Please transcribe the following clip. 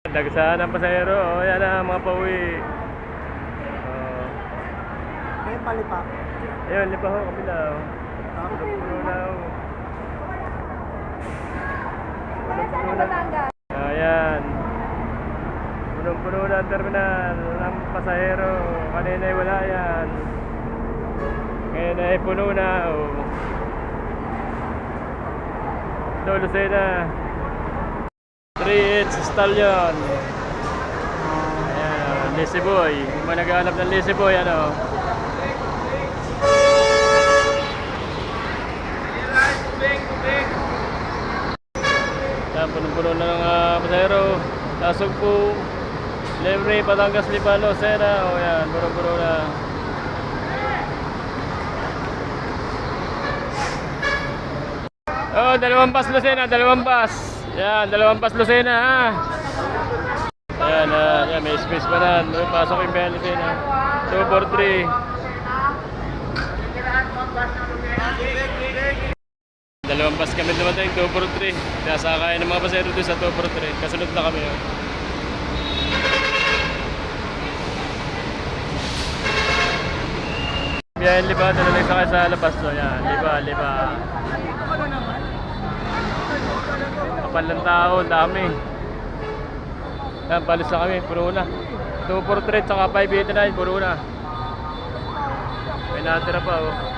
Dagsaan ang pasahero. Oh, yan na mga pauwi. May palipa. Ayun, lipa ho, kabila. Puno na ho. Saan ang Batangas? Ayan. Punong-puno na ang terminal ng pasahero. Kanina ay wala yan. Ngayon ay puno na. Oh. Ito, Lucena. 3-8 Stallion. Ayan, Lazy Boy. Kung may naghahanap ng Lazy Boy, ano. Ayan, punong-puno na ng pasahero. Tasog po. Libre, Batangas, Lipa, Lucena. O yan, punong-puno na. Oh, dalawang bus Lucena, dalawang bus. Yan, dalawang bus Lucena ha. Ayan, yan, may space pa na. Pasok yung bayan Lucena. 243. Dalawang bus kami dumating, 243. Kaya sakay ng mga pasero doon sa 243. Kasunod na kami. Oh. Biyahin Lipa, dalalang sakay sa labas. So, yan, Lipa. Kapal ng tao, dami. Yan, balis na kami, puro na. 243 saka 589, puro na. May natira pa oh.